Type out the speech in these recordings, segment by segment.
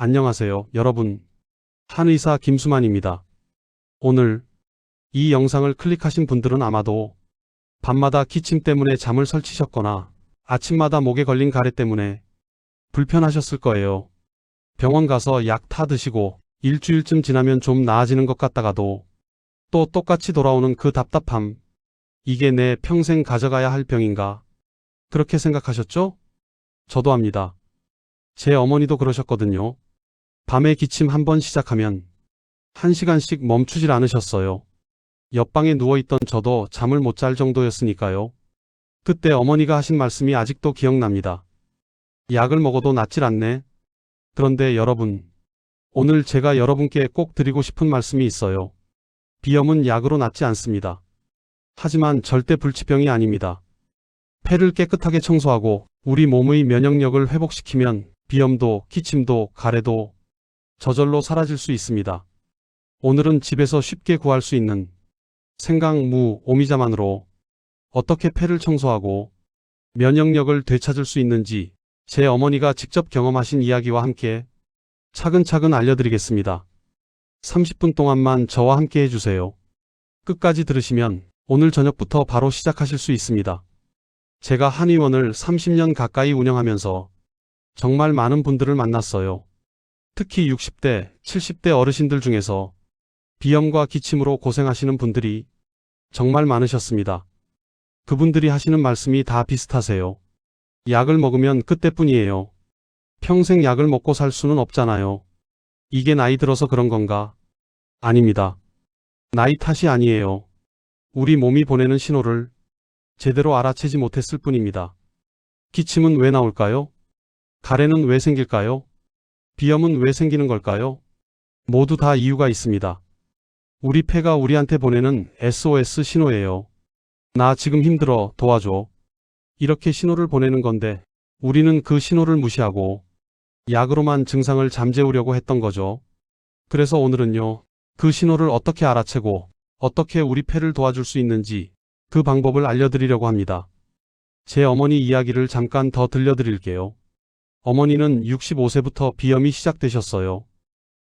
안녕하세요, 여러분. 한의사 김수만입니다. 오늘 이 영상을 클릭하신 분들은 아마도 밤마다 기침 때문에 잠을 설치셨거나 아침마다 목에 걸린 가래 때문에 불편하셨을 거예요. 병원 가서 약 타 드시고 일주일쯤 지나면 좀 나아지는 것 같다가도 또 똑같이 돌아오는 그 답답함. 이게 내 평생 가져가야 할 병인가? 그렇게 생각하셨죠? 저도 합니다. 제 어머니도 그러셨거든요. 밤에 기침 한 번 시작하면 1시간씩 멈추질 않으셨어요. 옆방에 누워있던 저도 잠을 못 잘 정도였으니까요. 그때 어머니가 하신 말씀이 아직도 기억납니다. 약을 먹어도 낫질 않네. 그런데 여러분, 오늘 제가 여러분께 꼭 드리고 싶은 말씀이 있어요. 비염은 약으로 낫지 않습니다. 하지만 절대 불치병이 아닙니다. 폐를 깨끗하게 청소하고 우리 몸의 면역력을 회복시키면 비염도 기침도 가래도 저절로 사라질 수 있습니다. 오늘은 집에서 쉽게 구할 수 있는 생강, 무, 오미자만으로 어떻게 폐를 청소하고 면역력을 되찾을 수 있는지 제 어머니가 직접 경험하신 이야기와 함께 차근차근 알려드리겠습니다. 30분 동안만 저와 함께 해주세요. 끝까지 들으시면 오늘 저녁부터 바로 시작하실 수 있습니다. 제가 한의원을 30년 가까이 운영하면서 정말 많은 분들을 만났어요. 특히 60대, 70대 어르신들 중에서 비염과 기침으로 고생하시는 분들이 정말 많으셨습니다. 그분들이 하시는 말씀이 다 비슷하세요. 약을 먹으면 그때뿐이에요. 평생 약을 먹고 살 수는 없잖아요. 이게 나이 들어서 그런 건가? 아닙니다. 나이 탓이 아니에요. 우리 몸이 보내는 신호를 제대로 알아채지 못했을 뿐입니다. 기침은 왜 나올까요? 가래는 왜 생길까요? 비염은 왜 생기는 걸까요? 모두 다 이유가 있습니다. 우리 폐가 우리한테 보내는 SOS 신호예요. 나 지금 힘들어, 도와줘. 이렇게 신호를 보내는 건데 우리는 그 신호를 무시하고 약으로만 증상을 잠재우려고 했던 거죠. 그래서 오늘은요, 그 신호를 어떻게 알아채고 어떻게 우리 폐를 도와줄 수 있는지 그 방법을 알려드리려고 합니다. 제 어머니 이야기를 잠깐 더 들려드릴게요. 어머니는 65세부터 비염이 시작되셨어요.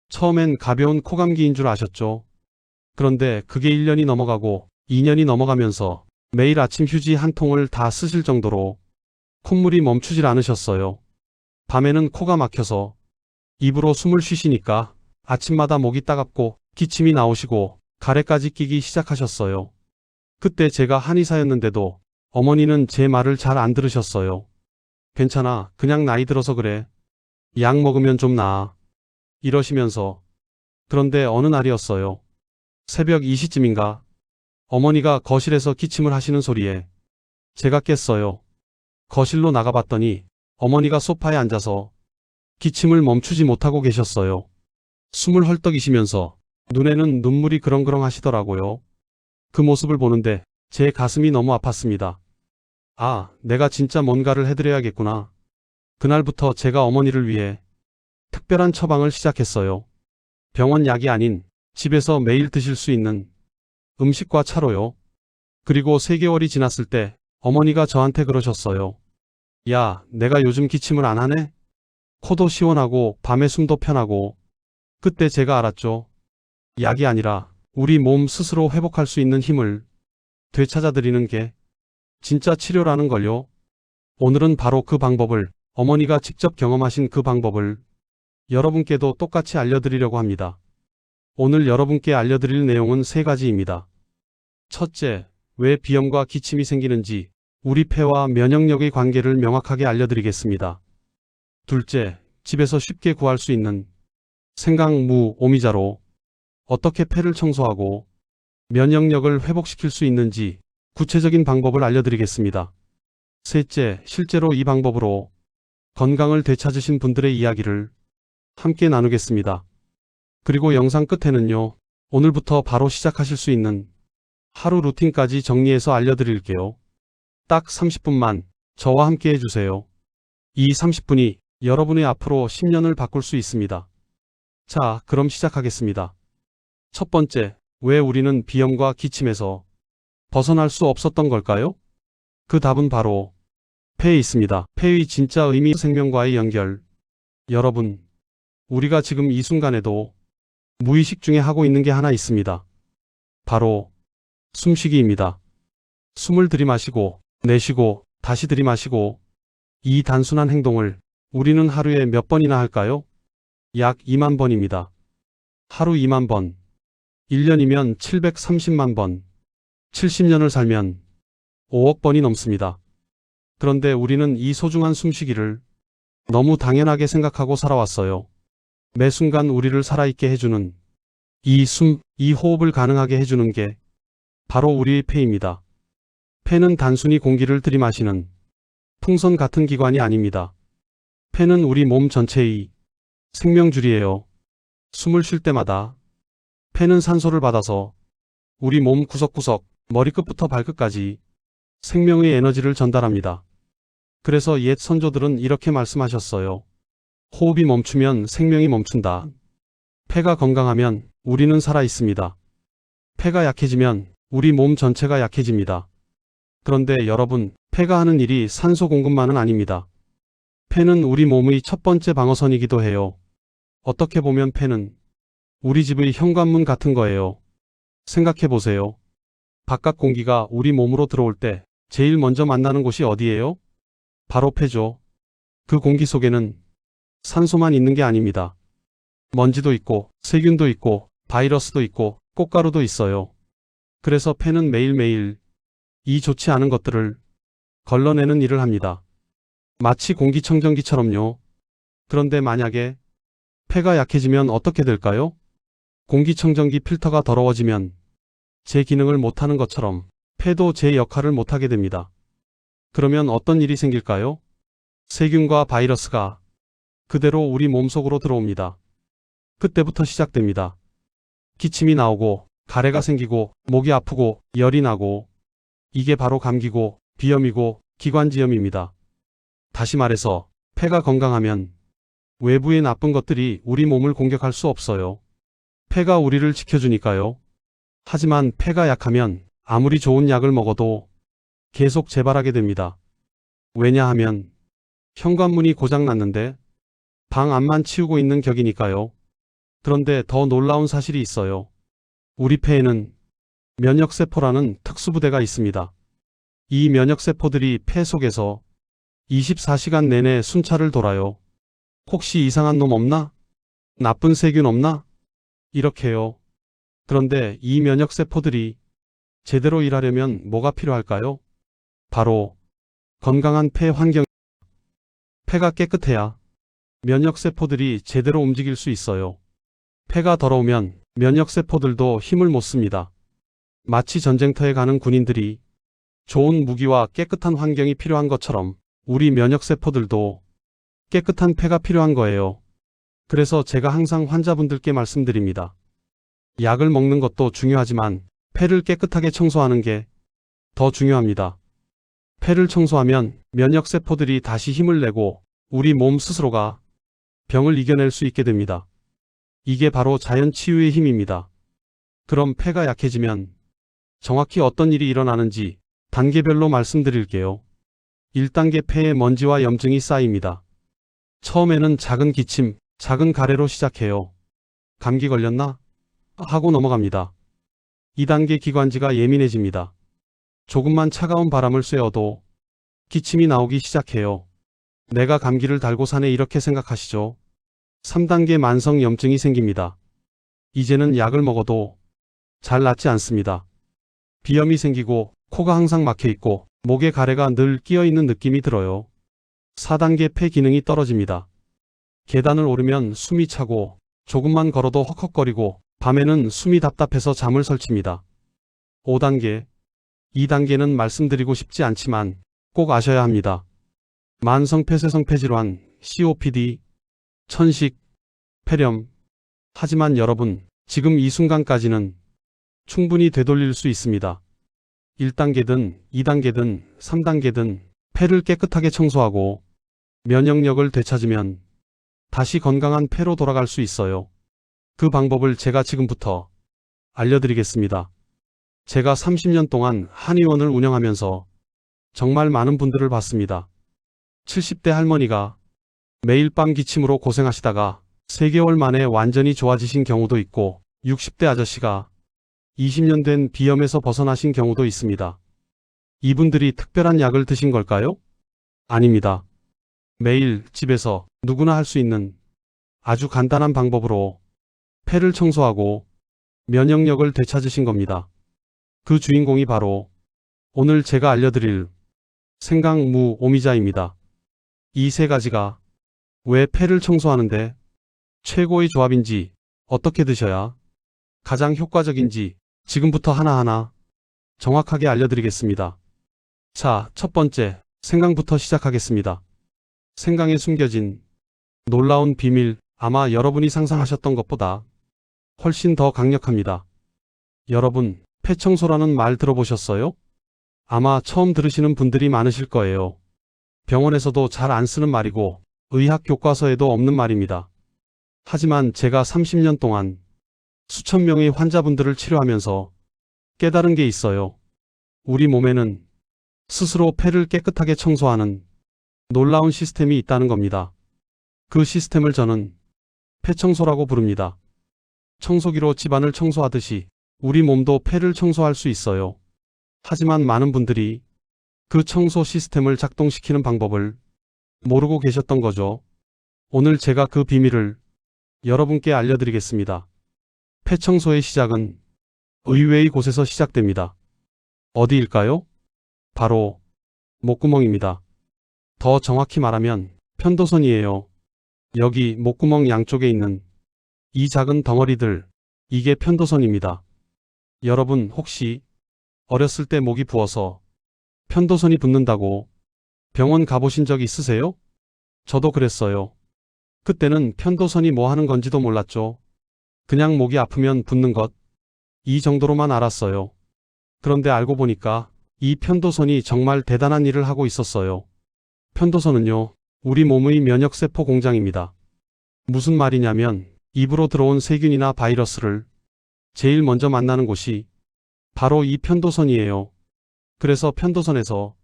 처음엔 가벼운 코감기인 줄 아셨죠? 그런데 그게 1년이 넘어가고 2년이 넘어가면서 매일 아침 휴지 한 통을 다 쓰실 정도로 콧물이 멈추질 않으셨어요. 밤에는 코가 막혀서 입으로 숨을 쉬시니까 아침마다 목이 따갑고 기침이 나오시고 가래까지 끼기 시작하셨어요. 그때 제가 한의사였는데도 어머니는 제 말을 잘 안 들으셨어요. 괜찮아, 그냥 나이 들어서 그래. 약 먹으면 좀 나아. 이러시면서. 그런데 어느 날이었어요. 새벽 2시쯤인가 어머니가 거실에서 기침을 하시는 소리에 제가 깼어요. 거실로 나가봤더니 어머니가 소파에 앉아서 기침을 멈추지 못하고 계셨어요. 숨을 헐떡이시면서 눈에는 눈물이 그렁그렁 하시더라고요. 그 모습을 보는데 제 가슴이 너무 아팠습니다. 아, 내가 진짜 뭔가를 해드려야겠구나. 그날부터 제가 어머니를 위해 특별한 처방을 시작했어요. 병원 약이 아닌 집에서 매일 드실 수 있는 음식과 차로요. 그리고 3개월이 지났을 때 어머니가 저한테 그러셨어요. 야, 내가 요즘 기침을 안 하네? 코도 시원하고 밤에 숨도 편하고. 그때 제가 알았죠. 약이 아니라 우리 몸 스스로 회복할 수 있는 힘을 되찾아드리는 게 진짜 치료라는 걸요. 오늘은 바로 그 방법을, 어머니가 직접 경험하신 그 방법을 여러분께도 똑같이 알려드리려고 합니다. 오늘 여러분께 알려드릴 내용은 3가지입니다. 첫째, 왜 비염과 기침이 생기는지 우리 폐와 면역력의 관계를 명확하게 알려드리겠습니다. 둘째, 집에서 쉽게 구할 수 있는 생강, 무, 오미자로 어떻게 폐를 청소하고 면역력을 회복시킬 수 있는지 구체적인 방법을 알려드리겠습니다. 셋째, 실제로 이 방법으로 건강을 되찾으신 분들의 이야기를 함께 나누겠습니다. 그리고 영상 끝에는요, 오늘부터 바로 시작하실 수 있는 하루 루틴까지 정리해서 알려드릴게요. 딱 30분만 저와 함께 해주세요. 이 30분이 여러분의 앞으로 10년을 바꿀 수 있습니다. 자, 그럼 시작하겠습니다. 첫 번째, 왜 우리는 비염과 기침에서 벗어날 수 없었던 걸까요? 그 답은 바로 폐에 있습니다. 폐의 진짜 의미, 생명과의 연결. 여러분, 우리가 지금 이 순간에도 무의식 중에 하고 있는 게 하나 있습니다. 바로 숨쉬기입니다. 숨을 들이마시고 내쉬고 다시 들이마시고, 이 단순한 행동을 우리는 하루에 몇 번이나 할까요? 약 2만 번입니다. 하루 2만 번. 1년이면 730만 번. 70년을 살면 5억 번이 넘습니다. 그런데 우리는 이 소중한 숨쉬기를 너무 당연하게 생각하고 살아왔어요. 매 순간 우리를 살아있게 해주는 이 숨, 이 호흡을 가능하게 해주는 게 바로 우리의 폐입니다. 폐는 단순히 공기를 들이마시는 풍선 같은 기관이 아닙니다. 폐는 우리 몸 전체의 생명줄이에요. 숨을 쉴 때마다 폐는 산소를 받아서 우리 몸 구석구석, 머리끝부터 발끝까지 생명의 에너지를 전달합니다. 그래서 옛 선조들은 이렇게 말씀하셨어요. 호흡이 멈추면 생명이 멈춘다. 폐가 건강하면 우리는 살아 있습니다. 폐가 약해지면 우리 몸 전체가 약해집니다. 그런데 여러분, 폐가 하는 일이 산소 공급만은 아닙니다. 폐는 우리 몸의 첫 번째 방어선이기도 해요. 어떻게 보면 폐는 우리 집의 현관문 같은 거예요. 생각해 보세요. 바깥 공기가 우리 몸으로 들어올 때 제일 먼저 만나는 곳이 어디예요? 바로 폐죠. 그 공기 속에는 산소만 있는 게 아닙니다. 먼지도 있고 세균도 있고 바이러스도 있고 꽃가루도 있어요. 그래서 폐는 매일매일 이 좋지 않은 것들을 걸러내는 일을 합니다. 마치 공기청정기처럼요. 그런데 만약에 폐가 약해지면 어떻게 될까요? 공기청정기 필터가 더러워지면 제 기능을 못하는 것처럼 폐도 제 역할을 못하게 됩니다. 그러면 어떤 일이 생길까요? 세균과 바이러스가 그대로 우리 몸속으로 들어옵니다. 그때부터 시작됩니다. 기침이 나오고 가래가 생기고 목이 아프고 열이 나고, 이게 바로 감기고 비염이고 기관지염입니다. 다시 말해서 폐가 건강하면 외부의 나쁜 것들이 우리 몸을 공격할 수 없어요. 폐가 우리를 지켜주니까요. 하지만 폐가 약하면 아무리 좋은 약을 먹어도 계속 재발하게 됩니다. 왜냐하면 현관문이 고장났는데 방 안만 치우고 있는 격이니까요. 그런데 더 놀라운 사실이 있어요. 우리 폐에는 면역세포라는 특수부대가 있습니다. 이 면역세포들이 폐 속에서 24시간 내내 순찰을 돌아요. 혹시 이상한 놈 없나? 나쁜 세균 없나? 이렇게요. 그런데 이 면역세포들이 제대로 일하려면 뭐가 필요할까요? 바로 건강한 폐 환경. 폐가 깨끗해야 면역세포들이 제대로 움직일 수 있어요. 폐가 더러우면 면역세포들도 힘을 못 씁니다. 마치 전쟁터에 가는 군인들이 좋은 무기와 깨끗한 환경이 필요한 것처럼 우리 면역세포들도 깨끗한 폐가 필요한 거예요. 그래서 제가 항상 환자분들께 말씀드립니다. 약을 먹는 것도 중요하지만 폐를 깨끗하게 청소하는 게 더 중요합니다. 폐를 청소하면 면역세포들이 다시 힘을 내고 우리 몸 스스로가 병을 이겨낼 수 있게 됩니다. 이게 바로 자연 치유의 힘입니다. 그럼 폐가 약해지면 정확히 어떤 일이 일어나는지 단계별로 말씀드릴게요. 1단계, 폐에 먼지와 염증이 쌓입니다. 처음에는 작은 기침, 작은 가래로 시작해요. 감기 걸렸나? 하고 넘어갑니다. 2단계, 기관지가 예민해집니다. 조금만 차가운 바람을 쐬어도 기침이 나오기 시작해요. 내가 감기를 달고 사네, 이렇게 생각하시죠? 3단계, 만성 염증이 생깁니다. 이제는 약을 먹어도 잘 낫지 않습니다. 비염이 생기고 코가 항상 막혀 있고 목에 가래가 늘 끼어 있는 느낌이 들어요. 4단계, 폐 기능이 떨어집니다. 계단을 오르면 숨이 차고 조금만 걸어도 헉헉거리고 밤에는 숨이 답답해서 잠을 설칩니다. 5단계, 2단계는 말씀드리고 싶지 않지만 꼭 아셔야 합니다. 만성 폐쇄성 폐질환, COPD, 천식, 폐렴. 하지만 여러분, 지금 이 순간까지는 충분히 되돌릴 수 있습니다. 1단계든 2단계든 3단계든 폐를 깨끗하게 청소하고 면역력을 되찾으면 다시 건강한 폐로 돌아갈 수 있어요. 그 방법을 제가 지금부터 알려드리겠습니다. 제가 30년 동안 한의원을 운영하면서 정말 많은 분들을 봤습니다. 70대 할머니가 매일 밤 기침으로 고생하시다가 3개월 만에 완전히 좋아지신 경우도 있고 60대 아저씨가 20년 된 비염에서 벗어나신 경우도 있습니다. 이분들이 특별한 약을 드신 걸까요? 아닙니다. 매일 집에서 누구나 할 수 있는 아주 간단한 방법으로 폐를 청소하고 면역력을 되찾으신 겁니다. 그 주인공이 바로 오늘 제가 알려드릴 생강, 무, 오미자입니다. 이 3가지가 왜 폐를 청소하는데 최고의 조합인지, 어떻게 드셔야 가장 효과적인지 지금부터 하나하나 정확하게 알려드리겠습니다. 자, 첫 번째, 생강부터 시작하겠습니다. 생강에 숨겨진 놀라운 비밀, 아마 여러분이 상상하셨던 것보다 훨씬 더 강력합니다. 여러분, 폐청소라는 말 들어보셨어요? 아마 처음 들으시는 분들이 많으실 거예요. 병원에서도 잘 안 쓰는 말이고 의학 교과서에도 없는 말입니다. 하지만 제가 30년 동안 수천 명의 환자분들을 치료하면서 깨달은 게 있어요. 우리 몸에는 스스로 폐를 깨끗하게 청소하는 놀라운 시스템이 있다는 겁니다. 그 시스템을 저는 폐청소라고 부릅니다. 청소기로 집안을 청소하듯이 우리 몸도 폐를 청소할 수 있어요. 하지만 많은 분들이 그 청소 시스템을 작동시키는 방법을 모르고 계셨던 거죠. 오늘 제가 그 비밀을 여러분께 알려드리겠습니다. 폐청소의 시작은 의외의 곳에서 시작됩니다. 어디일까요? 바로 목구멍입니다. 더 정확히 말하면 편도선이에요. 여기 목구멍 양쪽에 있는 이 작은 덩어리들, 이게 편도선입니다. 여러분 혹시 어렸을 때 목이 부어서 편도선이 붓는다고 병원 가보신 적 있으세요? 저도 그랬어요. 그때는 편도선이 뭐 하는 건지도 몰랐죠. 그냥 목이 아프면 붓는 것, 이 정도로만 알았어요. 그런데 알고 보니까 이 편도선이 정말 대단한 일을 하고 있었어요. 편도선은요, 우리 몸의 면역세포 공장입니다. 무슨 말이냐면 입으로 들어온 세균이나 바이러스를 제일 먼저 만나는 곳이 바로 이 편도선이에요. 그래서 편도선에서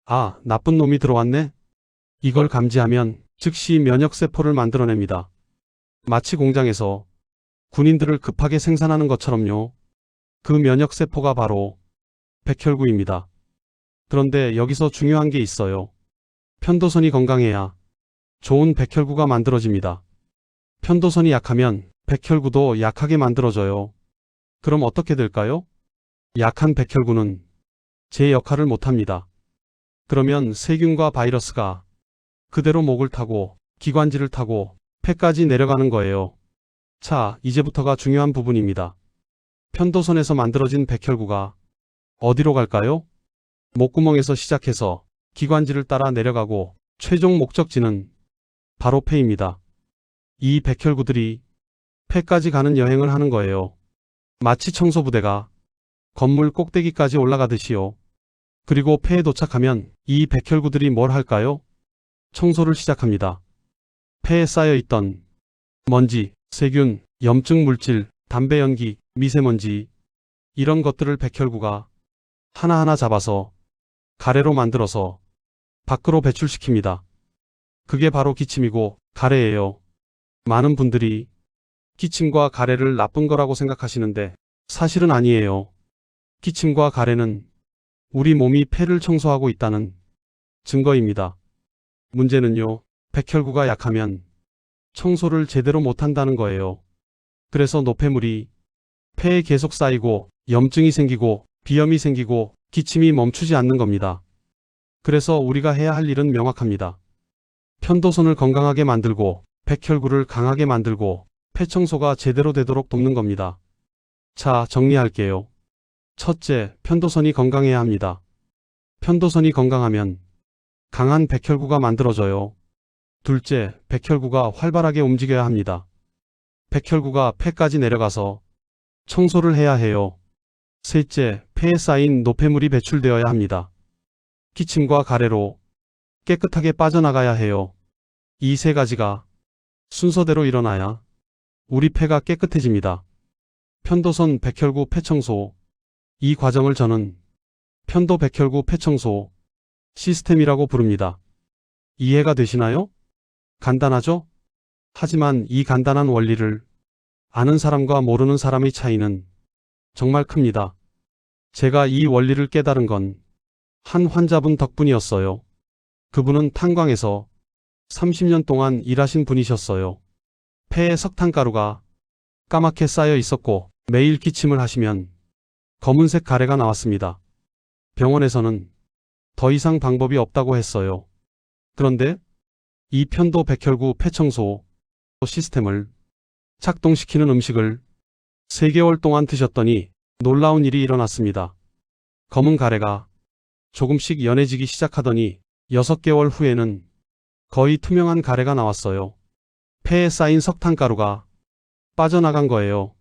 아, 나쁜 놈이 들어왔네? 이걸 감지하면 즉시 면역세포를 만들어냅니다. 마치 공장에서 군인들을 급하게 생산하는 것처럼요. 그 면역세포가 바로 백혈구입니다. 그런데 여기서 중요한 게 있어요. 편도선이 건강해야 좋은 백혈구가 만들어집니다. 편도선이 약하면 백혈구도 약하게 만들어져요. 그럼 어떻게 될까요? 약한 백혈구는 제 역할을 못합니다. 그러면 세균과 바이러스가 그대로 목을 타고 기관지를 타고 폐까지 내려가는 거예요. 자, 이제부터가 중요한 부분입니다. 편도선에서 만들어진 백혈구가 어디로 갈까요? 목구멍에서 시작해서 기관지를 따라 내려가고 최종 목적지는 바로 폐입니다. 이 백혈구들이 폐까지 가는 여행을 하는 거예요. 마치 청소부대가 건물 꼭대기까지 올라가듯이요. 그리고 폐에 도착하면 이 백혈구들이 뭘 할까요? 청소를 시작합니다. 폐에 쌓여있던 먼지, 세균, 염증 물질, 담배 연기, 미세먼지 이런 것들을 백혈구가 하나하나 잡아서 가래로 만들어서 밖으로 배출시킵니다. 그게 바로 기침이고 가래예요. 많은 분들이 기침과 가래를 나쁜 거라고 생각하시는데 사실은 아니에요. 기침과 가래는 우리 몸이 폐를 청소하고 있다는 증거입니다. 문제는요, 백혈구가 약하면 청소를 제대로 못한다는 거예요. 그래서 노폐물이 폐에 계속 쌓이고 염증이 생기고 비염이 생기고 기침이 멈추지 않는 겁니다. 그래서 우리가 해야 할 일은 명확합니다. 편도선을 건강하게 만들고 백혈구를 강하게 만들고 폐청소가 제대로 되도록 돕는 겁니다. 자, 정리할게요. 첫째, 편도선이 건강해야 합니다. 편도선이 건강하면 강한 백혈구가 만들어져요. 둘째, 백혈구가 활발하게 움직여야 합니다. 백혈구가 폐까지 내려가서 청소를 해야 해요. 셋째, 폐에 쌓인 노폐물이 배출되어야 합니다. 기침과 가래로 깨끗하게 빠져나가야 해요. 이 3가지가 순서대로 일어나야 우리 폐가 깨끗해집니다. 편도선 백혈구 폐청소, 이 과정을 저는 편도 백혈구 폐청소 시스템이라고 부릅니다. 이해가 되시나요? 간단하죠? 하지만 이 간단한 원리를 아는 사람과 모르는 사람의 차이는 정말 큽니다. 제가 이 원리를 깨달은 건 한 환자분 덕분이었어요. 그분은 탄광에서 30년 동안 일하신 분이셨어요. 폐에 석탄가루가 까맣게 쌓여 있었고 매일 기침을 하시면 검은색 가래가 나왔습니다. 병원에서는 더 이상 방법이 없다고 했어요. 그런데 이 편도 백혈구 폐청소 시스템을 작동시키는 음식을 3개월 동안 드셨더니 놀라운 일이 일어났습니다. 검은 가래가 조금씩 연해지기 시작하더니 6개월 후에는 거의 투명한 가래가 나왔어요. 폐에 쌓인 석탄가루가 빠져나간 거예요.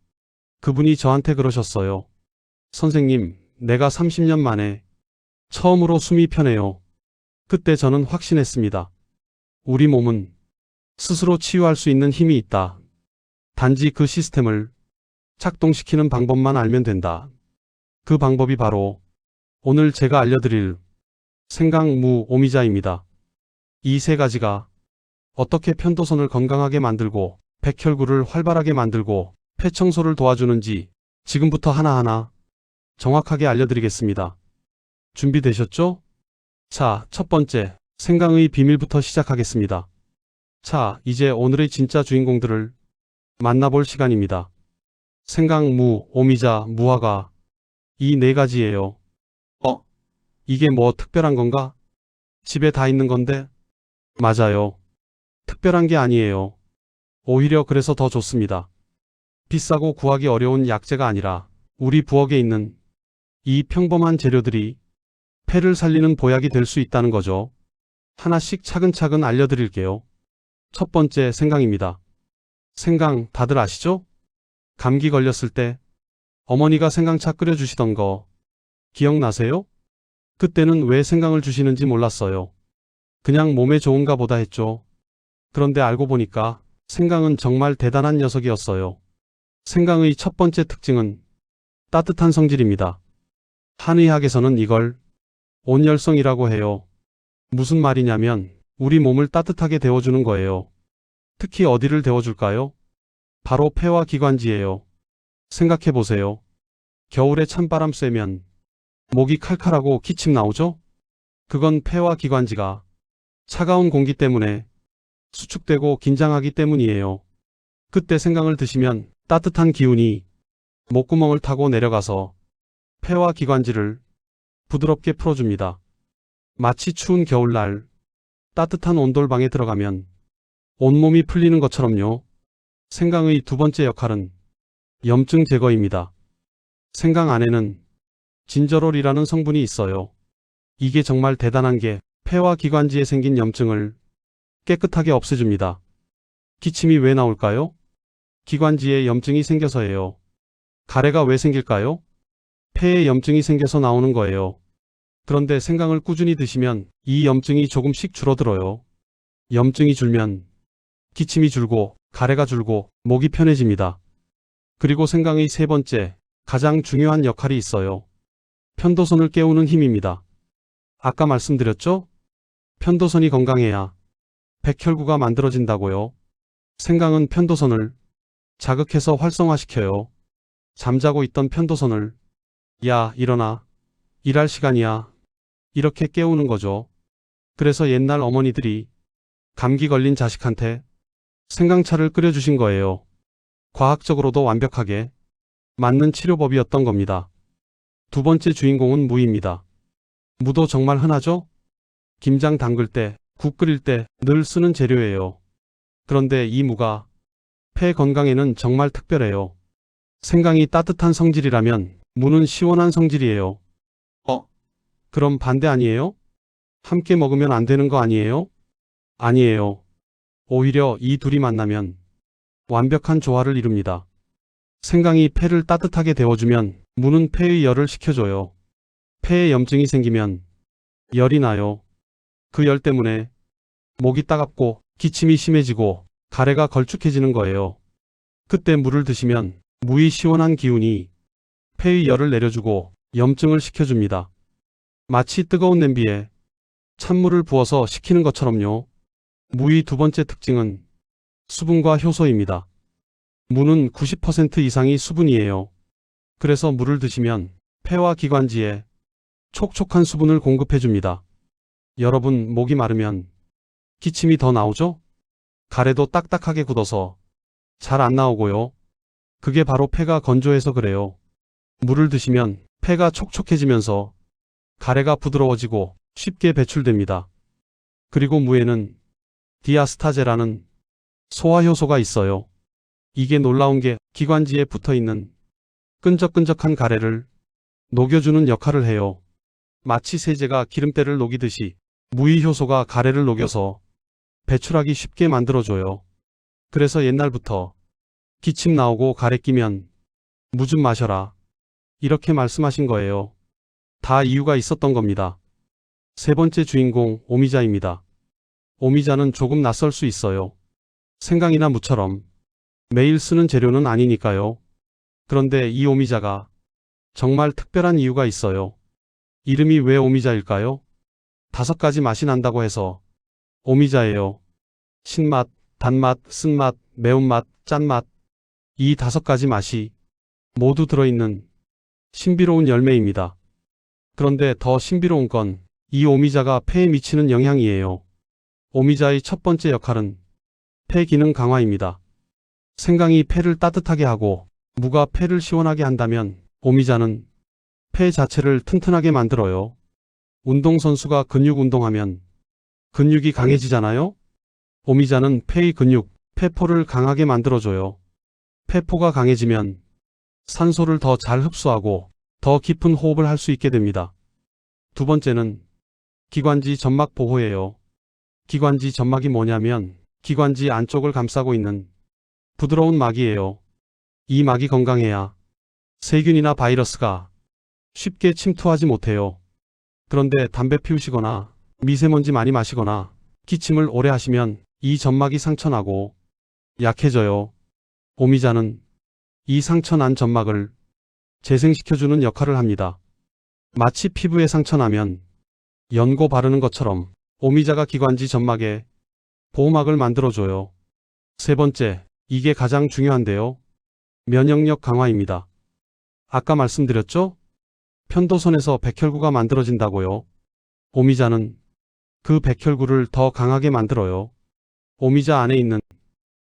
그분이 저한테 그러셨어요. 선생님, 내가 30년 만에 처음으로 숨이 편해요. 그때 저는 확신했습니다. 우리 몸은 스스로 치유할 수 있는 힘이 있다. 단지 그 시스템을 작동시키는 방법만 알면 된다. 그 방법이 바로 오늘 제가 알려드릴 생강, 무, 오미자입니다. 이 3가지가 어떻게 편도선을 건강하게 만들고 백혈구를 활발하게 만들고 폐청소를 도와주는지 지금부터 하나하나 정확하게 알려드리겠습니다. 준비되셨죠? 자, 첫 번째, 생강의 비밀부터 시작하겠습니다. 자, 이제 오늘의 진짜 주인공들을 만나볼 시간입니다. 생강, 무, 오미자, 무화과 이 4가지예요. 이게 뭐 특별한 건가? 집에 다 있는 건데? 맞아요. 특별한 게 아니에요. 오히려 그래서 더 좋습니다. 비싸고 구하기 어려운 약재가 아니라 우리 부엌에 있는 이 평범한 재료들이 폐를 살리는 보약이 될 수 있다는 거죠. 하나씩 차근차근 알려드릴게요. 첫 번째, 생강입니다. 생강 다들 아시죠? 감기 걸렸을 때 어머니가 생강차 끓여주시던 거 기억나세요? 그때는 왜 생강을 주시는지 몰랐어요. 그냥 몸에 좋은가 보다 했죠. 그런데 알고 보니까 생강은 정말 대단한 녀석이었어요. 생강의 첫 번째 특징은 따뜻한 성질입니다. 한의학에서는 이걸 온열성이라고 해요. 무슨 말이냐면 우리 몸을 따뜻하게 데워주는 거예요. 특히 어디를 데워줄까요? 바로 폐와 기관지예요. 생각해보세요. 겨울에 찬바람 쐬면 목이 칼칼하고 기침 나오죠? 그건 폐와 기관지가 차가운 공기 때문에 수축되고 긴장하기 때문이에요. 그때 생강을 드시면 따뜻한 기운이 목구멍을 타고 내려가서 폐와 기관지를 부드럽게 풀어줍니다. 마치 추운 겨울날 따뜻한 온돌방에 들어가면 온몸이 풀리는 것처럼요. 생강의 두 번째 역할은 염증 제거입니다. 생강 안에는 진저롤이라는 성분이 있어요. 이게 정말 대단한 게 폐와 기관지에 생긴 염증을 깨끗하게 없애줍니다. 기침이 왜 나올까요? 기관지에 염증이 생겨서예요. 가래가 왜 생길까요? 폐에 염증이 생겨서 나오는 거예요. 그런데 생강을 꾸준히 드시면 이 염증이 조금씩 줄어들어요. 염증이 줄면 기침이 줄고 가래가 줄고 목이 편해집니다. 그리고 생강의 3번째, 가장 중요한 역할이 있어요. 편도선을 깨우는 힘입니다. 아까 말씀드렸죠? 편도선이 건강해야 백혈구가 만들어진다고요. 생강은 편도선을 자극해서 활성화시켜요. 잠자고 있던 편도선을 야, 일어나. 일할 시간이야. 이렇게 깨우는 거죠. 그래서 옛날 어머니들이 감기 걸린 자식한테 생강차를 끓여주신 거예요. 과학적으로도 완벽하게 맞는 치료법이었던 겁니다. 두 번째 주인공은 무입니다. 무도 정말 흔하죠? 김장 담글 때, 국 끓일 때 늘 쓰는 재료예요. 그런데 이 무가 폐 건강에는 정말 특별해요. 생강이 따뜻한 성질이라면 무는 시원한 성질이에요. 그럼 반대 아니에요? 함께 먹으면 안 되는 거 아니에요? 아니에요. 오히려 이 둘이 만나면 완벽한 조화를 이룹니다. 생강이 폐를 따뜻하게 데워주면 무는 폐의 열을 식혀줘요. 폐에 염증이 생기면 열이 나요. 그 열 때문에 목이 따갑고 기침이 심해지고 가래가 걸쭉해지는 거예요. 그때 물을 드시면 무의 시원한 기운이 폐의 열을 내려주고 염증을 식혀줍니다. 마치 뜨거운 냄비에 찬물을 부어서 식히는 것처럼요. 무의 두 번째 특징은 수분과 효소입니다. 무는 90% 이상이 수분이에요. 그래서 물을 드시면 폐와 기관지에 촉촉한 수분을 공급해줍니다. 여러분, 목이 마르면 기침이 더 나오죠? 가래도 딱딱하게 굳어서 잘 안 나오고요. 그게 바로 폐가 건조해서 그래요. 물을 드시면 폐가 촉촉해지면서 가래가 부드러워지고 쉽게 배출됩니다. 그리고 무에는 디아스타제라는 소화효소가 있어요. 이게 놀라운 게 기관지에 붙어있는 끈적끈적한 가래를 녹여주는 역할을 해요. 마치 세제가 기름때를 녹이듯이 무의 효소가 가래를 녹여서 배출하기 쉽게 만들어줘요. 그래서 옛날부터 기침 나오고 가래 끼면 무 좀 마셔라, 이렇게 말씀하신 거예요. 다 이유가 있었던 겁니다. 세 번째 주인공, 오미자입니다. 오미자는 조금 낯설 수 있어요. 생강이나 무처럼 매일 쓰는 재료는 아니니까요. 그런데 이 오미자가 정말 특별한 이유가 있어요. 이름이 왜 오미자일까요? 5가지 맛이 난다고 해서 오미자예요. 신맛, 단맛, 쓴맛, 매운맛, 짠맛. 이 5가지 맛이 모두 들어있는 신비로운 열매입니다. 그런데 더 신비로운 건 이 오미자가 폐에 미치는 영향이에요. 오미자의 첫 번째 역할은 폐 기능 강화입니다. 생강이 폐를 따뜻하게 하고 무가 폐를 시원하게 한다면 오미자는 폐 자체를 튼튼하게 만들어요. 운동선수가 근육 운동하면 근육이 강해지잖아요? 오미자는 폐의 근육, 폐포를 강하게 만들어줘요. 폐포가 강해지면 산소를 더 잘 흡수하고 더 깊은 호흡을 할 수 있게 됩니다. 두 번째는 기관지 점막 보호예요. 기관지 점막이 뭐냐면 기관지 안쪽을 감싸고 있는 부드러운 막이에요. 이 막이 건강해야 세균이나 바이러스가 쉽게 침투하지 못해요. 그런데 담배 피우시거나 미세먼지 많이 마시거나 기침을 오래 하시면 이 점막이 상처나고 약해져요. 오미자는 이 상처난 점막을 재생시켜주는 역할을 합니다. 마치 피부에 상처나면 연고 바르는 것처럼 오미자가 기관지 점막에 보호막을 만들어줘요. 세 번째, 이게 가장 중요한데요. 면역력 강화입니다. 아까 말씀드렸죠? 편도선에서 백혈구가 만들어진다고요. 오미자는 그 백혈구를 더 강하게 만들어요. 오미자 안에 있는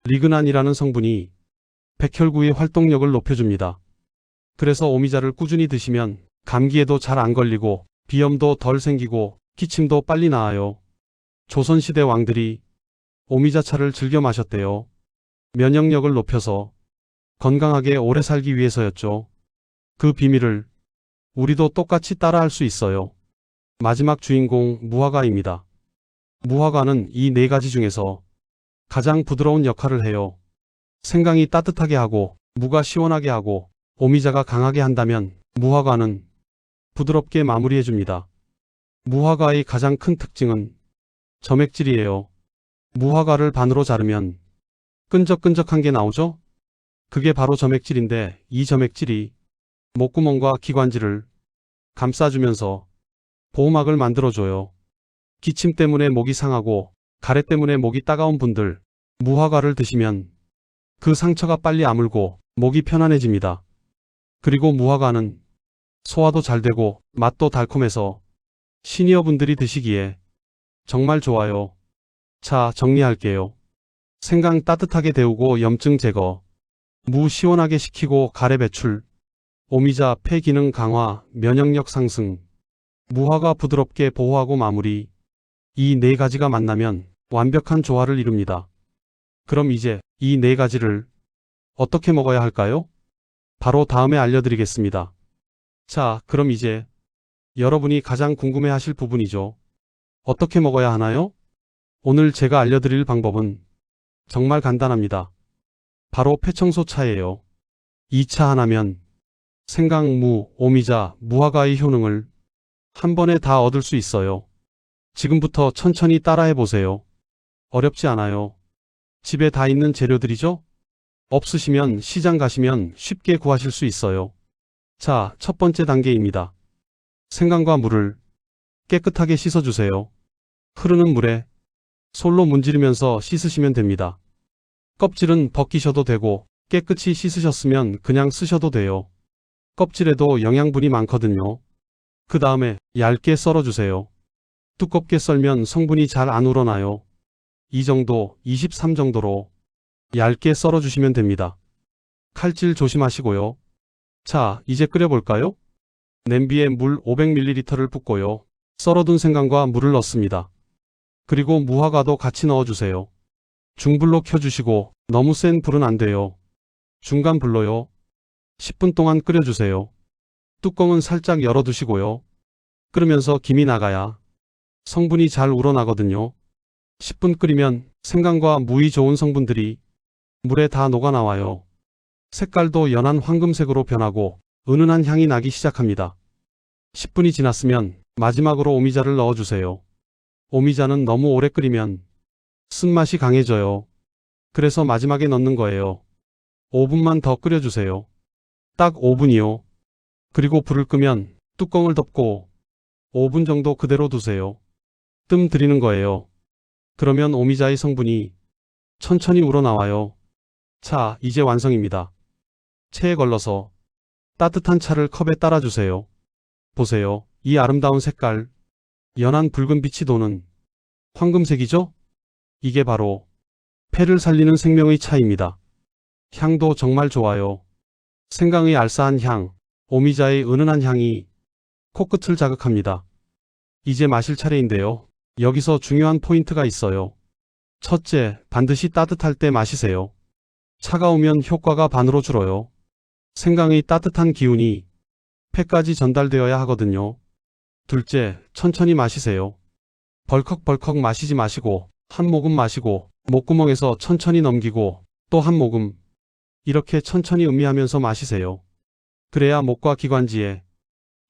리그난이라는 성분이 백혈구의 활동력을 높여줍니다. 그래서 오미자를 꾸준히 드시면 감기에도 잘 안 걸리고 비염도 덜 생기고 기침도 빨리 나아요. 조선시대 왕들이 오미자차를 즐겨 마셨대요. 면역력을 높여서 건강하게 오래 살기 위해서였죠. 그 비밀을 우리도 똑같이 따라할 수 있어요. 마지막 주인공, 무화과입니다. 무화과는 이 4가지 중에서 가장 부드러운 역할을 해요. 생강이 따뜻하게 하고 무가 시원하게 하고 오미자가 강하게 한다면 무화과는 부드럽게 마무리해줍니다. 무화과의 가장 큰 특징은 점액질이에요. 무화과를 반으로 자르면 끈적끈적한 게 나오죠? 그게 바로 점액질인데 이 점액질이 목구멍과 기관지를 감싸주면서 보호막을 만들어줘요. 기침 때문에 목이 상하고 가래 때문에 목이 따가운 분들, 무화과를 드시면 그 상처가 빨리 아물고 목이 편안해집니다. 그리고 무화과는 소화도 잘 되고 맛도 달콤해서 시니어분들이 드시기에 정말 좋아요. 자, 정리할게요. 생강 따뜻하게 데우고 염증 제거, 무 시원하게 식히고 가래 배출, 오미자 폐 기능 강화, 면역력 상승, 무화과 부드럽게 보호하고 마무리. 이 4가지가 만나면 완벽한 조화를 이룹니다. 그럼 이제 이 4가지를 어떻게 먹어야 할까요? 바로 다음에 알려드리겠습니다. 자, 그럼 이제 여러분이 가장 궁금해하실 부분이죠. 어떻게 먹어야 하나요? 오늘 제가 알려드릴 방법은 정말 간단합니다. 바로 폐청소차예요. 이 차 하나면 생강, 무, 오미자, 무화과의 효능을 한 번에 다 얻을 수 있어요. 지금부터 천천히 따라해 보세요. 어렵지 않아요. 집에 다 있는 재료들이죠? 없으시면 시장 가시면 쉽게 구하실 수 있어요. 자, 첫 번째 단계입니다. 생강과 물을 깨끗하게 씻어주세요. 흐르는 물에 솔로 문지르면서 씻으시면 됩니다. 껍질은 벗기셔도 되고 깨끗이 씻으셨으면 그냥 쓰셔도 돼요. 껍질에도 영양분이 많거든요. 그 다음에 얇게 썰어주세요. 두껍게 썰면 성분이 잘 안 우러나요. 이 정도, 23 정도로 얇게 썰어주시면 됩니다. 칼질 조심하시고요. 자, 이제 끓여볼까요? 냄비에 물 500ml를 붓고요. 썰어둔 생강과 물을 넣습니다. 그리고 무화과도 같이 넣어주세요. 중불로 켜주시고 너무 센 불은 안 돼요. 중간 불로요. 10분 동안 끓여주세요. 뚜껑은 살짝 열어두시고요. 끓으면서 김이 나가야 성분이 잘 우러나거든요. 10분 끓이면 생강과 무의 좋은 성분들이 물에 다 녹아나와요. 색깔도 연한 황금색으로 변하고 은은한 향이 나기 시작합니다. 10분이 지났으면 마지막으로 오미자를 넣어주세요. 오미자는 너무 오래 끓이면 쓴맛이 강해져요. 그래서 마지막에 넣는 거예요. 5분만 더 끓여주세요. 딱 5분이요. 그리고 불을 끄면 뚜껑을 덮고 5분 정도 그대로 두세요. 뜸 들이는 거예요. 그러면 오미자의 성분이 천천히 우러나와요. 자, 이제 완성입니다. 체에 걸러서 따뜻한 차를 컵에 따라주세요. 보세요. 이 아름다운 색깔, 연한 붉은 빛이 도는 황금색이죠? 이게 바로 폐를 살리는 생명의 차입니다. 향도 정말 좋아요. 생강의 알싸한 향, 오미자의 은은한 향이 코끝을 자극합니다. 이제 마실 차례인데요. 여기서 중요한 포인트가 있어요. 첫째, 반드시 따뜻할 때 마시세요. 차가우면 효과가 반으로 줄어요. 생강의 따뜻한 기운이 폐까지 전달되어야 하거든요. 둘째, 천천히 마시세요. 벌컥벌컥 마시지 마시고 한 모금 마시고 목구멍에서 천천히 넘기고 또 한 모금 이렇게 천천히 음미하면서 마시세요. 그래야 목과 기관지에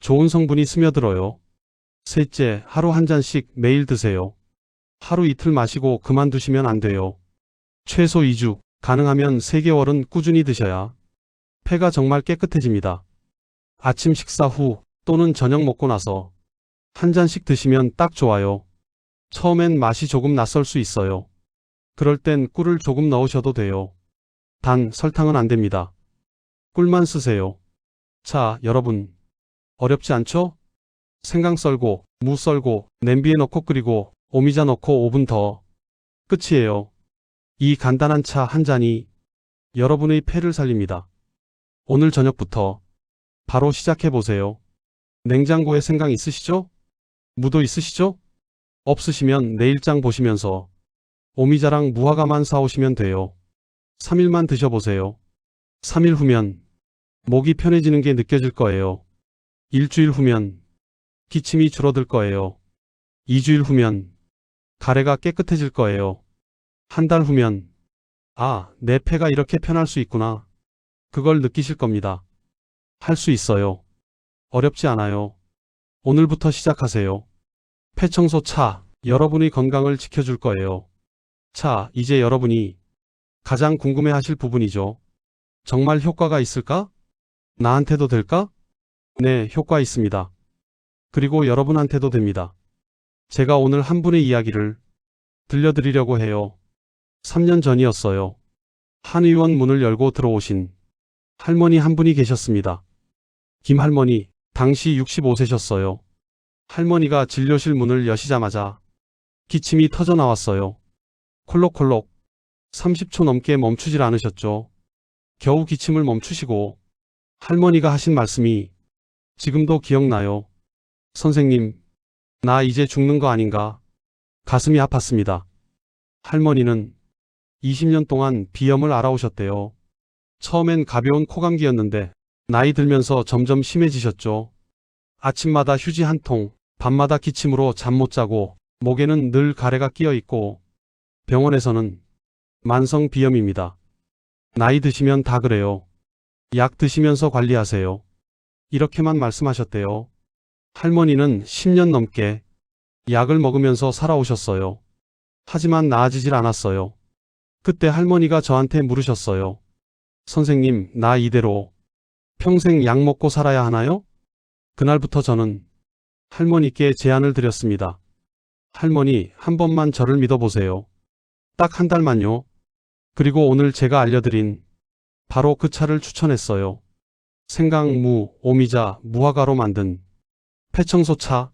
좋은 성분이 스며들어요. 셋째, 하루 한 잔씩 매일 드세요. 하루 이틀 마시고 그만두시면 안 돼요. 최소 2주, 가능하면 3개월은 꾸준히 드셔야 폐가 정말 깨끗해집니다. 아침 식사 후 또는 저녁 먹고 나서 한 잔씩 드시면 딱 좋아요. 처음엔 맛이 조금 낯설 수 있어요. 그럴 땐 꿀을 조금 넣으셔도 돼요. 단 설탕은 안 됩니다. 꿀만 쓰세요. 자, 여러분. 어렵지 않죠? 생강 썰고, 무 썰고, 냄비에 넣고 끓이고, 오미자 넣고 5분 더. 끝이에요. 이 간단한 차 한 잔이 여러분의 폐를 살립니다. 오늘 저녁부터 바로 시작해보세요. 냉장고에 생강 있으시죠? 무도 있으시죠? 없으시면 내일장 보시면서 오미자랑 무화과만 사오시면 돼요. 3일만 드셔보세요. 3일 후면 목이 편해지는 게 느껴질 거예요. 일주일 후면 기침이 줄어들 거예요. 2주일 후면 가래가 깨끗해질 거예요. 한 달 후면 아, 내 폐가 이렇게 편할 수 있구나. 그걸 느끼실 겁니다. 할 수 있어요. 어렵지 않아요. 오늘부터 시작하세요. 폐청소 차, 여러분의 건강을 지켜줄 거예요. 자, 이제 여러분이 가장 궁금해하실 부분이죠. 정말 효과가 있을까? 나한테도 될까? 네, 효과 있습니다. 그리고 여러분한테도 됩니다. 제가 오늘 한 분의 이야기를 들려드리려고 해요. 3년 전이었어요. 한의원 문을 열고 들어오신 할머니 한 분이 계셨습니다. 김할머니, 당시 65세셨어요. 할머니가 진료실 문을 여시자마자 기침이 터져 나왔어요. 콜록콜록 30초 넘게 멈추질 않으셨죠. 겨우 기침을 멈추시고 할머니가 하신 말씀이 지금도 기억나요. 선생님, 나 이제 죽는 거 아닌가? 가슴이 아팠습니다. 할머니는 20년 동안 비염을 앓아오셨대요. 처음엔 가벼운 코감기였는데 나이 들면서 점점 심해지셨죠. 아침마다 휴지 한 통, 밤마다 기침으로 잠 못 자고 목에는 늘 가래가 끼어 있고 병원에서는 만성 비염입니다. 나이 드시면 다 그래요. 약 드시면서 관리하세요. 이렇게만 말씀하셨대요. 할머니는 10년 넘게 약을 먹으면서 살아오셨어요. 하지만 나아지질 않았어요. 그때 할머니가 저한테 물으셨어요. 선생님, 나 이대로 평생 약 먹고 살아야 하나요? 그날부터 저는 할머니께 제안을 드렸습니다. 할머니, 한 번만 저를 믿어보세요. 딱 한 달만요. 그리고 오늘 제가 알려드린 바로 그 차를 추천했어요. 생강, 무, 오미자, 무화과로 만든 폐청소차.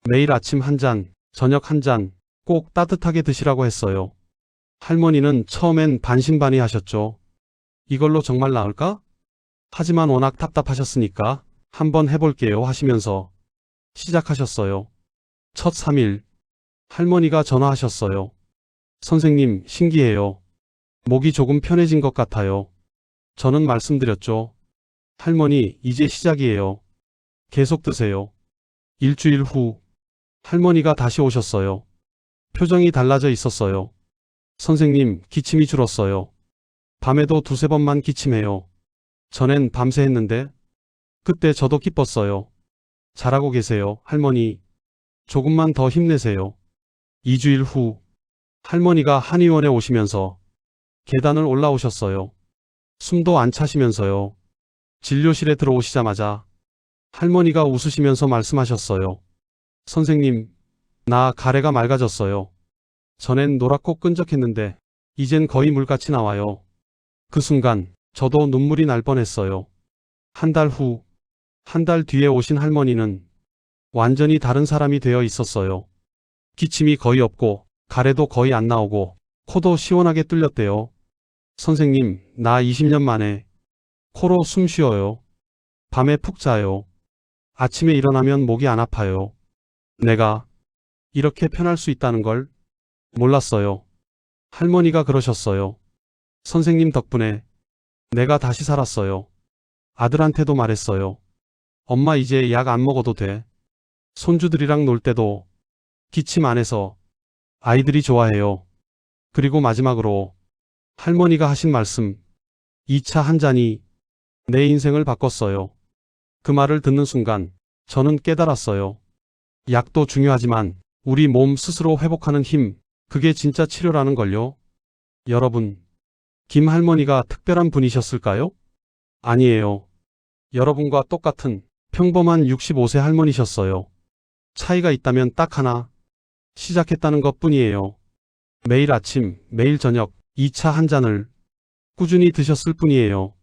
매일 아침 한 잔, 저녁 한 잔, 꼭 따뜻하게 드시라고 했어요. 할머니는 처음엔 반신반의하셨죠. 이걸로 정말 나을까? 하지만 워낙 답답하셨으니까 한번 해볼게요 하시면서 시작하셨어요. 첫 3일, 할머니가 전화하셨어요. 선생님, 신기해요. 목이 조금 편해진 것 같아요. 저는 말씀드렸죠. 할머니, 이제 시작이에요. 계속 드세요. 일주일 후, 할머니가 다시 오셨어요. 표정이 달라져 있었어요. 선생님, 기침이 줄었어요. 밤에도 두세 번만 기침해요. 전엔 밤새 했는데, 그때 저도 기뻤어요. 잘하고 계세요, 할머니. 조금만 더 힘내세요. 2주일 후, 할머니가 한의원에 오시면서 계단을 올라오셨어요. 숨도 안 차시면서요. 진료실에 들어오시자마자 할머니가 웃으시면서 말씀하셨어요. 선생님, 나 가래가 맑아졌어요. 전엔 노랗고 끈적했는데 이젠 거의 물같이 나와요. 그 순간 저도 눈물이 날 뻔했어요. 한 달 후, 한 달 뒤에 오신 할머니는 완전히 다른 사람이 되어 있었어요. 기침이 거의 없고 가래도 거의 안 나오고 코도 시원하게 뚫렸대요. 선생님, 나 20년 만에 코로 숨 쉬어요. 밤에 푹 자요. 아침에 일어나면 목이 안 아파요. 내가 이렇게 편할 수 있다는 걸 몰랐어요. 할머니가 그러셨어요. 선생님 덕분에 내가 다시 살았어요. 아들한테도 말했어요. 엄마 이제 약 안 먹어도 돼. 손주들이랑 놀 때도 기침 안 해서 아이들이 좋아해요. 그리고 마지막으로 할머니가 하신 말씀. 이 차 한 잔이 내 인생을 바꿨어요. 그 말을 듣는 순간 저는 깨달았어요. 약도 중요하지만 우리 몸 스스로 회복하는 힘, 그게 진짜 치료라는 걸요. 여러분, 김 할머니가 특별한 분이셨을까요? 아니에요. 여러분과 똑같은 평범한 65세 할머니셨어요. 차이가 있다면 딱 하나, 시작했다는 것 뿐이에요. 매일 아침, 매일 저녁 2차 한 잔을 꾸준히 드셨을 뿐이에요.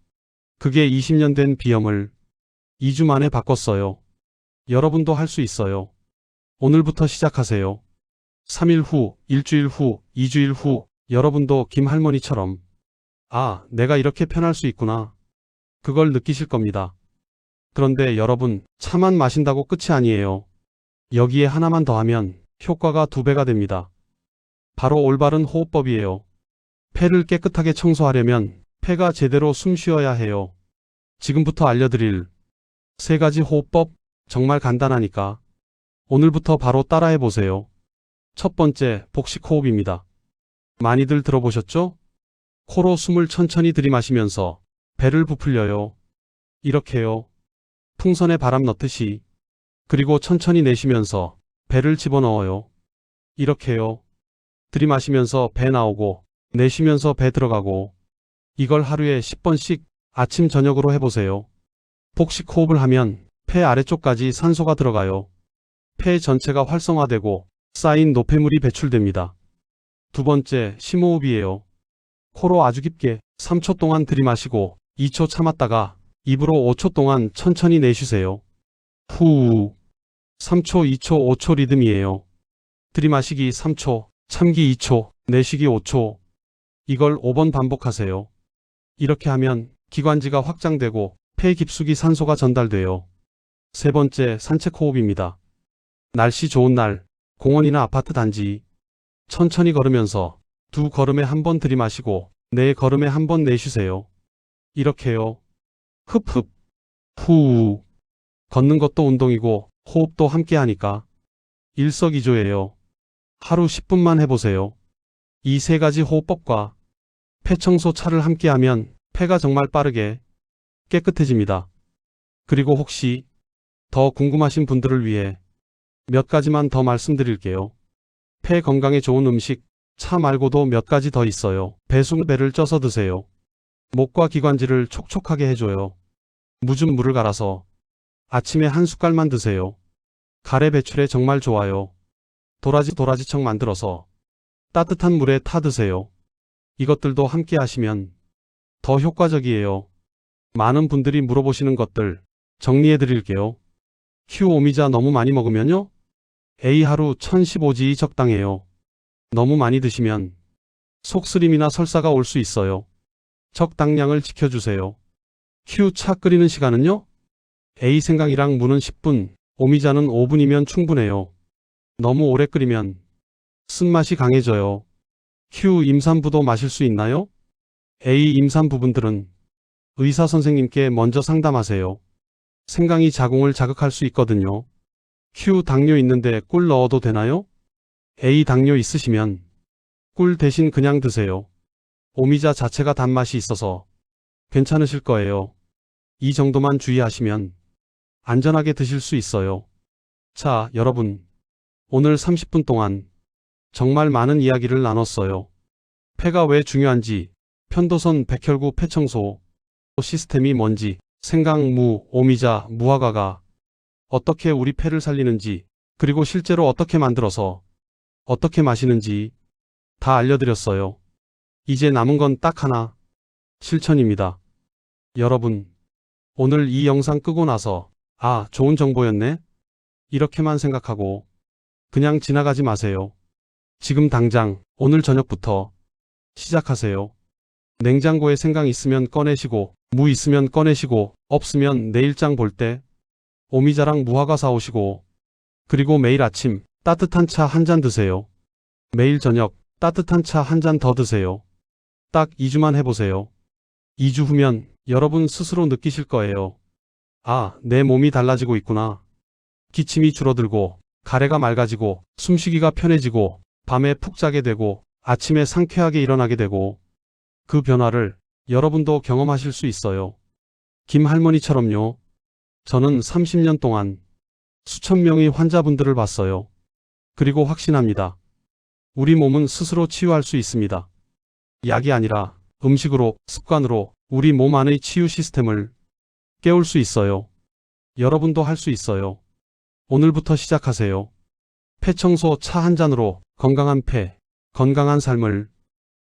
그게 20년 된 비염을 2주 만에 바꿨어요. 여러분도 할 수 있어요. 오늘부터 시작하세요. 3일 후, 일주일 후, 2주일 후, 여러분도 김 할머니처럼 아, 내가 이렇게 편할 수 있구나. 그걸 느끼실 겁니다. 그런데 여러분, 차만 마신다고 끝이 아니에요. 여기에 하나만 더하면 효과가 2배가 됩니다. 바로 올바른 호흡법이에요. 폐를 깨끗하게 청소하려면 폐가 제대로 숨 쉬어야 해요. 지금부터 알려드릴 3가지 호흡법 정말 간단하니까 오늘부터 바로 따라해 보세요. 첫 번째, 복식 호흡입니다. 많이들 들어보셨죠? 코로 숨을 천천히 들이마시면서 배를 부풀려요. 이렇게요. 풍선에 바람 넣듯이. 그리고 천천히 내쉬면서 배를 집어넣어요. 이렇게요. 들이마시면서 배 나오고 내쉬면서 배 들어가고. 이걸 하루에 10번씩 아침 저녁으로 해보세요. 복식 호흡을 하면 폐 아래쪽까지 산소가 들어가요. 폐 전체가 활성화되고 쌓인 노폐물이 배출됩니다. 두 번째, 심호흡이에요. 코로 아주 깊게 3초 동안 들이마시고 2초 참았다가 입으로 5초 동안 천천히 내쉬세요. 후. 3초, 2초, 5초 리듬이에요. 들이마시기 3초, 참기 2초, 내쉬기 5초. 이걸 5번 반복하세요. 이렇게 하면 기관지가 확장되고 폐 깊숙이 산소가 전달돼요. 세 번째, 산책 호흡입니다. 날씨 좋은 날, 공원이나 아파트 단지 천천히 걸으면서 2걸음에 한 번 들이마시고 4걸음에 한 번 내쉬세요. 이렇게요. 흡흡, 후. 걷는 것도 운동이고 호흡도 함께 하니까 일석이조예요. 하루 10분만 해보세요. 이 3가지 호흡법과 폐청소 차를 함께 하면 폐가 정말 빠르게 깨끗해집니다. 그리고 혹시 더 궁금하신 분들을 위해 몇 가지만 더 말씀드릴게요. 폐 건강에 좋은 음식, 차 말고도 몇 가지 더 있어요. 배순배를 쪄서 드세요. 목과 기관지를 촉촉하게 해줘요. 묻은 물을 갈아서 아침에 한 숟갈만 드세요. 가래 배출에 정말 좋아요. 도라지청 만들어서 따뜻한 물에 타 드세요. 이것들도 함께 하시면 더 효과적이에요. 많은 분들이 물어보시는 것들 정리해 드릴게요. Q 오미자 너무 많이 먹으면요? A 하루 1015지 적당해요. 너무 많이 드시면 속쓰림이나 설사가 올 수 있어요. 적당량을 지켜주세요. Q 차 끓이는 시간은요? A 생강이랑 무는 10분, 오미자는 5분이면 충분해요. 너무 오래 끓이면 쓴맛이 강해져요. Q 임산부도 마실 수 있나요? A 임산부분들은 의사 선생님께 먼저 상담하세요. 생강이 자궁을 자극할 수 있거든요. Q 당뇨 있는데 꿀 넣어도 되나요? A 당뇨 있으시면 꿀 대신 그냥 드세요. 오미자 자체가 단맛이 있어서 괜찮으실 거예요. 이 정도만 주의하시면 안전하게 드실 수 있어요. 자, 여러분. 오늘 30분 동안 정말 많은 이야기를 나눴어요. 폐가 왜 중요한지, 편도선 백혈구 폐청소 시스템이 뭔지, 생강, 무, 오미자, 무화과가 어떻게 우리 폐를 살리는지, 그리고 실제로 어떻게 만들어서 어떻게 마시는지 다 알려드렸어요. 이제 남은 건 딱 하나, 실천입니다. 여러분, 오늘 이 영상 끄고 나서 아, 좋은 정보였네? 이렇게만 생각하고 그냥 지나가지 마세요. 지금 당장 오늘 저녁부터 시작하세요. 냉장고에 생강 있으면 꺼내시고, 무 있으면 꺼내시고, 없으면 내일장 볼 때 오미자랑 무화과 사오시고, 그리고 매일 아침 따뜻한 차 한 잔 드세요. 매일 저녁 따뜻한 차 한 잔 더 드세요. 딱 2주만 해보세요. 2주 후면 여러분 스스로 느끼실 거예요. 아, 내 몸이 달라지고 있구나. 기침이 줄어들고, 가래가 맑아지고, 숨쉬기가 편해지고, 밤에 푹 자게 되고, 아침에 상쾌하게 일어나게 되고, 그 변화를 여러분도 경험하실 수 있어요. 김 할머니처럼요. 저는 30년 동안 수천 명의 환자분들을 봤어요. 그리고 확신합니다. 우리 몸은 스스로 치유할 수 있습니다. 약이 아니라 음식으로, 습관으로 우리 몸 안의 치유 시스템을 깨울 수 있어요. 여러분도 할 수 있어요. 오늘부터 시작하세요. 폐청소 차 한 잔으로 건강한 폐, 건강한 삶을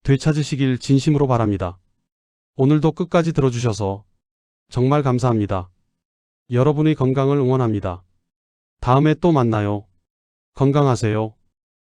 되찾으시길 진심으로 바랍니다. 오늘도 끝까지 들어주셔서 정말 감사합니다. 여러분의 건강을 응원합니다. 다음에 또 만나요. 건강하세요.